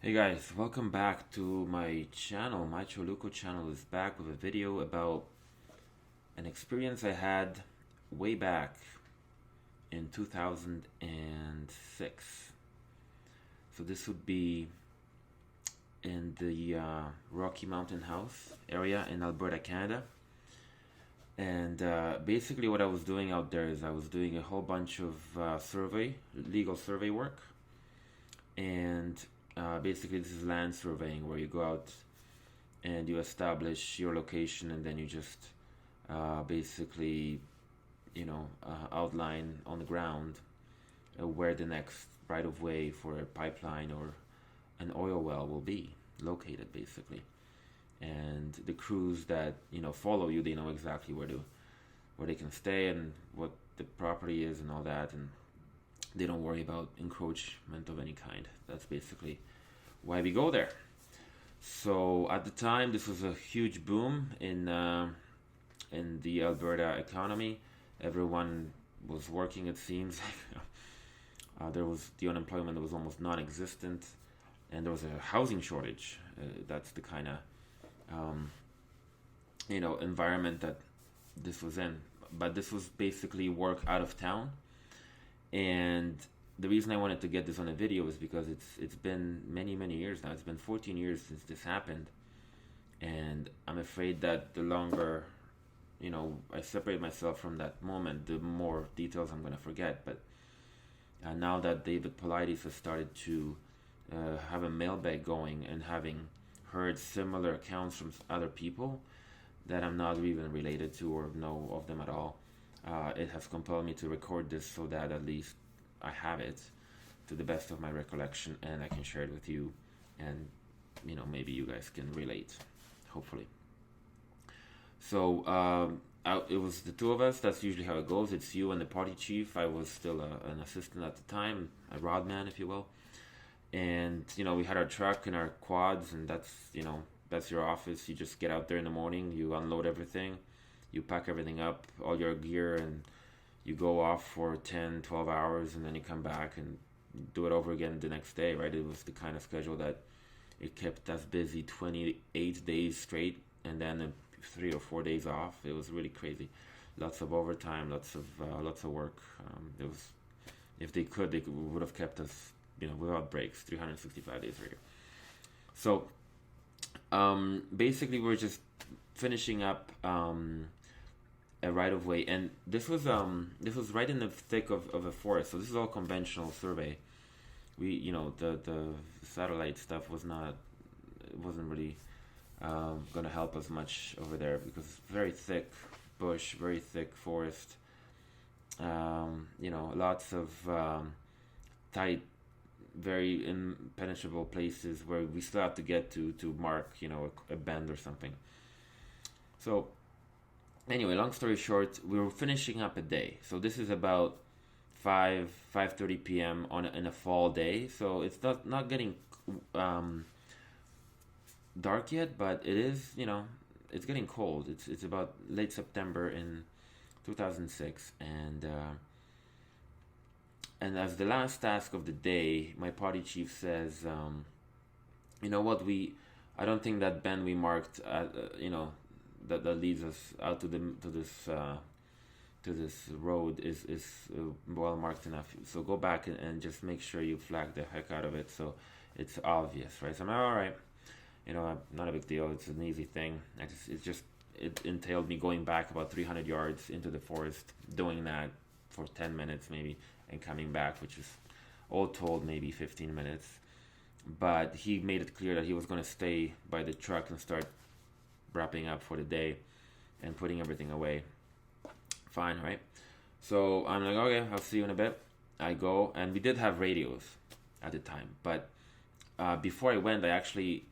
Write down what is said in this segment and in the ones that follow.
Hey guys, welcome back to my channel. My Choluko channel is back with a video about an experience I had way back in 2006. So this would be in the Rocky Mountain House area in Alberta, Canada. And basically what I was doing out there is I was doing a whole bunch of legal survey work. And basically this is land surveying where you go out and you establish your location and then you just basically outline on the ground where the next right of way for a pipeline or an oil well will be located basically. And the crews that follow you, they know exactly where they can stay and what the property is and all that, and they don't worry about encroachment of any kind. That's basically why we go there. So at the time, this was a huge boom in the Alberta economy. Everyone was working. It seems there was the unemployment was almost non-existent, and there was a housing shortage. That's the kind of environment that this was in. But this was basically work out of town. And the reason I wanted to get this on a video is because it's been many years now. It's been 14 years since this happened, and I'm afraid that the longer I separate myself from that moment, the more details I'm going to forget. But now that David Paulides has started to have a mailbag going and having heard similar accounts from other people that I'm not even related to or know of them at all, it has compelled me to record this so that at least I have it to the best of my recollection and I can share it with you, and maybe you guys can relate, hopefully. So it was the two of us. That's usually how it goes. It's you and the party chief. I was still an assistant at the time, a rod man, if you will. And we had our truck and our quads, and that's your office. You just get out there in the morning, you unload everything, you pack everything up, all your gear, and you go off for 10, 12 hours, and then you come back and do it over again the next day, right? It was the kind of schedule that it kept us busy 28 days straight, and then 3 or 4 days off. It was really crazy. Lots of overtime, lots of work. It was, if they could, they would have kept us, without breaks, 365 days a year. So basically, we're just finishing up a right of way, and this was right in the thick of a forest. So this is all conventional survey. We the satellite stuff wasn't really going to help us much over there because it's very thick bush, very thick forest. Lots of tight, very impenetrable places where we still have to get to mark a bend or something. So anyway, long story short, we were finishing up a day. So this is about 5:30 p.m. in a fall day. So it's not getting dark yet, but it is, it's getting cold. It's about late September in 2006, and as the last task of the day, my party chief says, you know what, I don't think that bend we marked at, that leads us out to this road is well marked enough. So go back and just make sure you flag the heck out of it so it's obvious, right? So I'm like, all right, not a big deal. It's an easy thing. It entailed me going back about 300 yards into the forest, doing that for 10 minutes maybe, and coming back, which is all told maybe 15 minutes. But he made it clear that he was going to stay by the truck and start wrapping up for the day and putting everything away. Fine, right? So I'm like, okay, I'll see you in a bit. I go, and we did have radios at the time, but before I went, I actually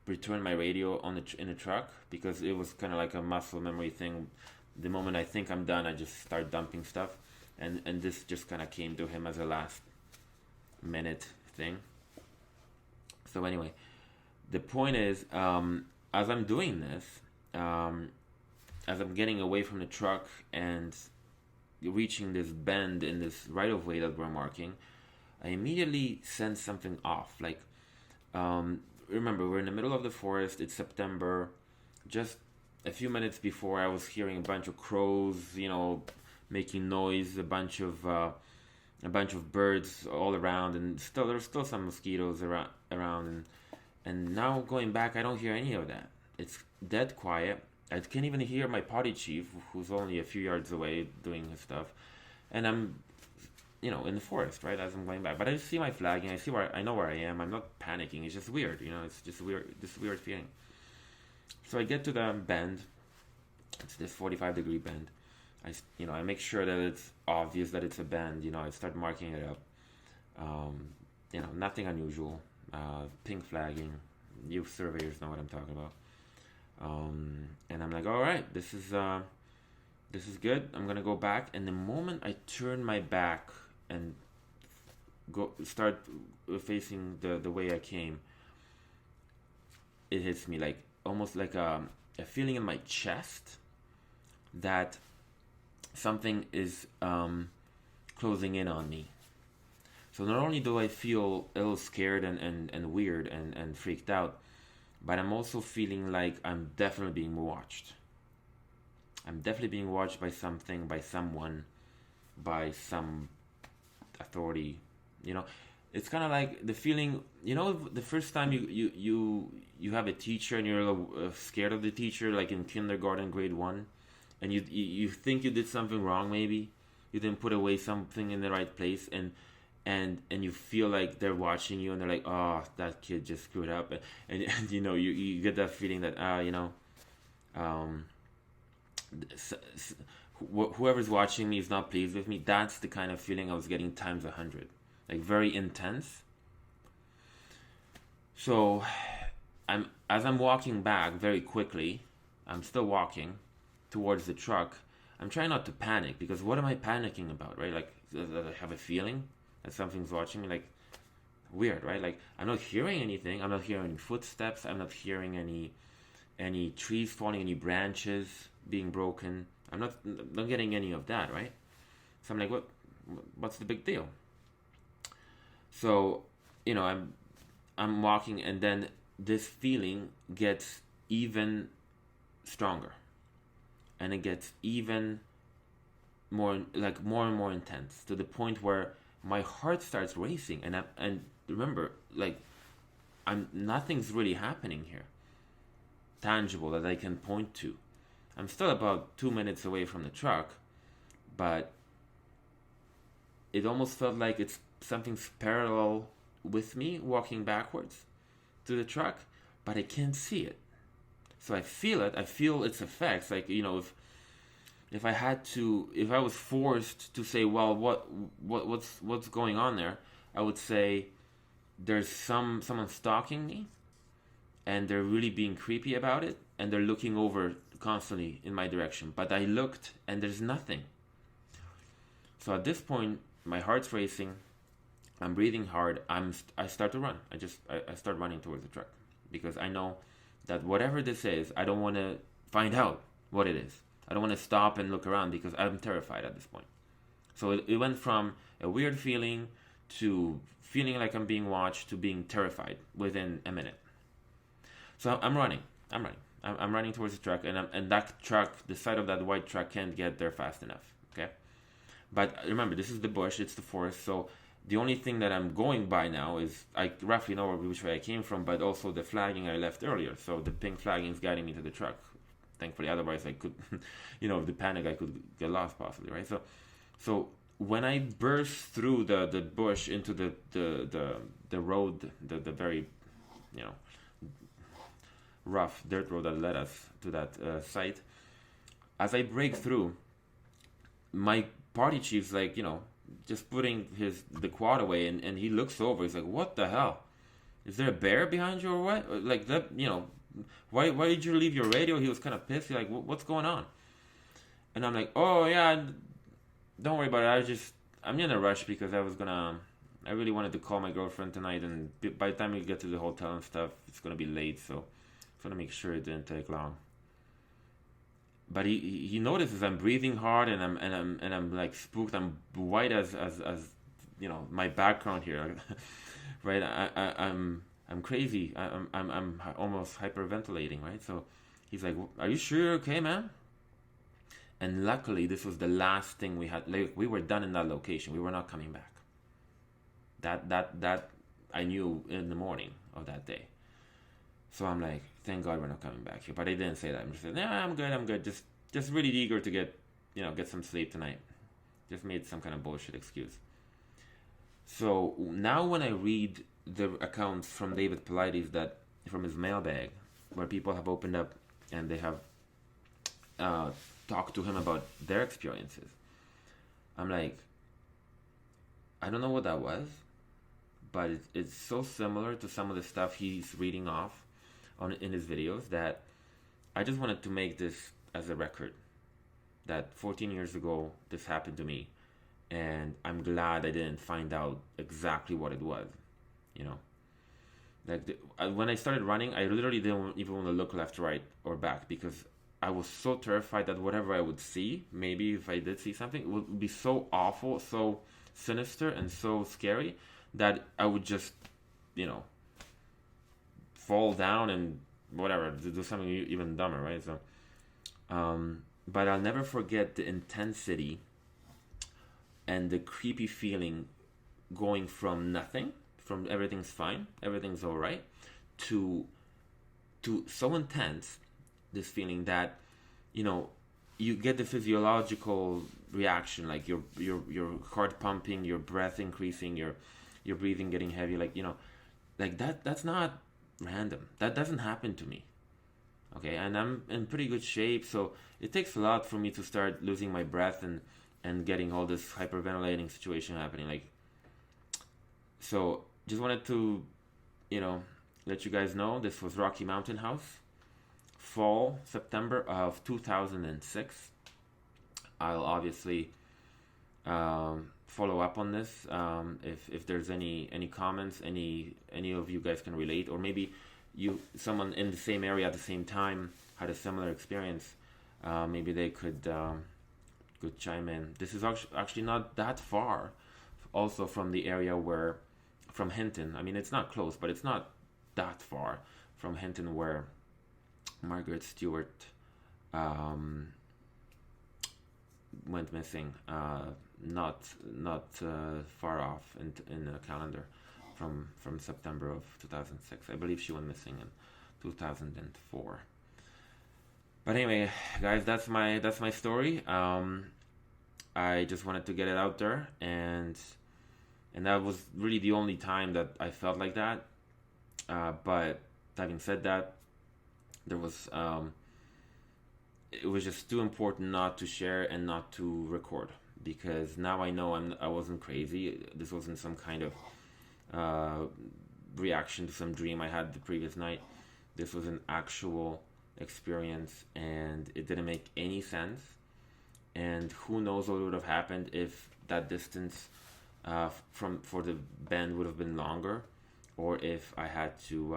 returned my radio in the truck because it was kind of like a muscle memory thing. The moment I think I'm done, I just start dumping stuff, and this just kind of came to him as a last minute thing. So anyway, the point is, as I'm doing this, as I'm getting away from the truck and reaching this bend in this right of way that we're marking, I immediately sense something off. Like Remember, we're in the middle of the forest. It's September. Just a few minutes before, I was hearing a bunch of crows, making noise. A bunch of birds all around, and there's still some mosquitoes around. And now going back, I don't hear any of that. It's dead quiet. I can't even hear my potty chief, who's only a few yards away doing his stuff, and I'm in the forest, right, as I'm going back. But I see my flagging. I know where I am. I'm not panicking. It's just weird, It's just weird, this weird feeling. So I get to the bend. It's this 45-degree bend. I make sure that it's obvious that it's a bend. I start marking it up. Nothing unusual. Pink flagging. You surveyors know what I'm talking about. And I'm like, all right, this is good. I'm gonna go back. And the moment I turn my back and start facing the way I came, it hits me like almost like a feeling in my chest that something is closing in on me. So not only do I feel a little scared and weird and freaked out, but I'm also feeling like I'm definitely being watched. I'm definitely being watched by something, by someone, by some authority. It's kind of like the feeling. The first time you have a teacher and you're a little scared of the teacher, like in kindergarten, grade 1, and you think you did something wrong. Maybe you didn't put away something in the right place, and you feel like they're watching you, and they're like, oh, that kid just screwed up, and you get that feeling that whoever's watching me is not pleased with me. That's the kind of feeling I was getting times 100, like very intense. So as I'm walking back very quickly, I'm still walking towards the truck. I'm trying not to panic, because what am I panicking about, right? Like, that I have a feeling that something's watching me. Like, weird, right? Like, I'm not hearing anything. I'm not hearing any footsteps. I'm not hearing any trees falling, any branches being broken. I'm not getting any of that, right? So I'm like, what's the big deal? So, I'm walking, and then this feeling gets even stronger, and it gets even more and more intense, to the point where my heart starts racing, and remember, like, nothing's really happening here tangible that I can point to. I'm still about 2 minutes away from the truck, but it almost felt like it's something's parallel with me walking backwards to the truck, but I can't see it. So I feel it. I feel its effects. Like, if I was forced to say, well, what's going on there, I would say there's someone stalking me, and they're really being creepy about it, and they're looking over constantly in my direction. But I looked, and there's nothing. So at this point, my heart's racing. I'm breathing hard. I start to run. I start running towards the truck, because I know that whatever this is, I don't want to find out what it is. I don't want to stop and look around, because I'm terrified at this point. So it went from a weird feeling to feeling like I'm being watched to being terrified within a minute. So I'm running. I'm running towards the truck, and that truck, the side of that white truck, can't get there fast enough. Okay, but remember, this is the bush, it's the forest, so the only thing that I'm going by now is, I roughly know which way I came from, but also the flagging I left earlier. So the pink flagging is guiding me to the truck. Thankfully, otherwise I could, the panic, I could get lost possibly, right? So when I burst through the bush into the road, the very, rough dirt road that led us to that site, as I break through, my party chief's like, just putting the quad away, and he looks over. He's like, "What the hell? Is there a bear behind you or what? Like that? Why did you leave your radio?" He was kind of pissed. He's like, "What's going on?" And I'm like, "Oh yeah, don't worry about it. I'm in a rush, because I really wanted to call my girlfriend tonight, and by the time we get to the hotel and stuff, it's gonna be late. So I want to make sure it didn't take long." But he notices I'm breathing hard, and I'm like spooked. I'm white as my background here, right? I'm I'm crazy. I'm almost hyperventilating, right? So he's like, are you sure you're okay, man? And luckily, this was the last thing we had. Like, we were done in that location. We were not coming back. That I knew in the morning of that day. So I'm like, thank God we're not coming back here. But I didn't say that. I'm just saying, yeah, I'm good. Just really eager to get some sleep tonight. Just made some kind of bullshit excuse. So now when I read the accounts from David Paulides, that from his mailbag, where people have opened up and they have talked to him about their experiences, I'm like, I don't know what that was, but it's so similar to some of the stuff he's reading off in his videos that I just wanted to make this as a record that 14 years ago this happened to me, and I'm glad I didn't find out exactly what it was. Like when I started running, I literally didn't even want to look left, right, or back, because I was so terrified that whatever I would see, maybe if I did see something, it would be so awful, so sinister, and so scary that I would just, fall down and whatever, do something even dumber, right? So, but I'll never forget the intensity and the creepy feeling going from nothing, from everything's fine, everything's all right, to so intense, this feeling that, you get the physiological reaction, like your heart pumping, your breath increasing, your breathing getting heavy, like that's not random. That doesn't happen to me. Okay, and I'm in pretty good shape, so it takes a lot for me to start losing my breath and getting all this hyperventilating situation happening. So just wanted to, let you guys know this was Rocky Mountain House, fall, September of 2006. I'll obviously follow up on this. If there's any comments, any of you guys can relate, or maybe someone in the same area at the same time had a similar experience. Maybe they could chime in. This is actually not that far, also from the area from Hinton. I mean, it's not close, but it's not that far from Hinton, where Margaret Stewart went missing. Not far off in the calendar from September of 2006. I believe she went missing in 2004. But anyway, guys, that's my story. I just wanted to get it out there, and that was really the only time that I felt like that. But having said that, there was it was just too important not to share and not to record, because now I know I wasn't crazy. This wasn't some kind of reaction to some dream I had the previous night. This was an actual experience, and it didn't make any sense. And who knows what would have happened if that distance for the bend would have been longer, or if I had to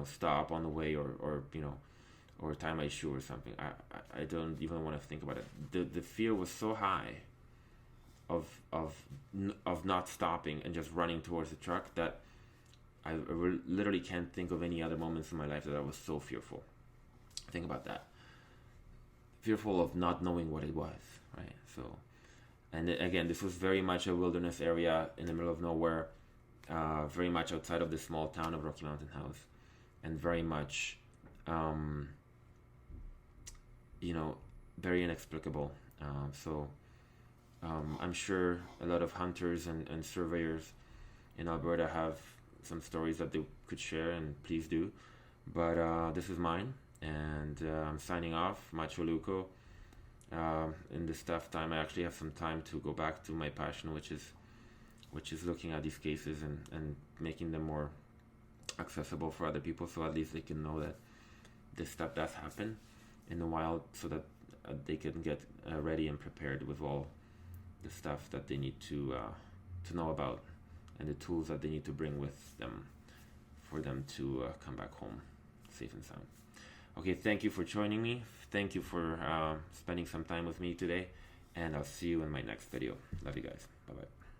stop on the way, or tie my shoe or something. I don't even want to think about it. The fear was so high of not stopping and just running towards the truck that I literally can't think of any other moments in my life that I was so fearful. Think about that. Fearful of not knowing what it was, right? So, and again, this was very much a wilderness area in the middle of nowhere, very much outside of the small town of Rocky Mountain House, and very much, very inexplicable. I'm sure a lot of hunters and surveyors in Alberta have some stories that they could share, and please do. But this is mine, and I'm signing off. Macho Luco. In this tough time, I actually have some time to go back to my passion, which is looking at these cases and making them more accessible for other people, so at least they can know that this stuff does happen in the wild, so that they can get ready and prepared with all the stuff that they need to know about, and the tools that they need to bring with them for them to come back home safe and sound. Okay, thank you for joining me. Thank you for spending some time with me today, and I'll see you in my next video. Love you guys. Bye-bye.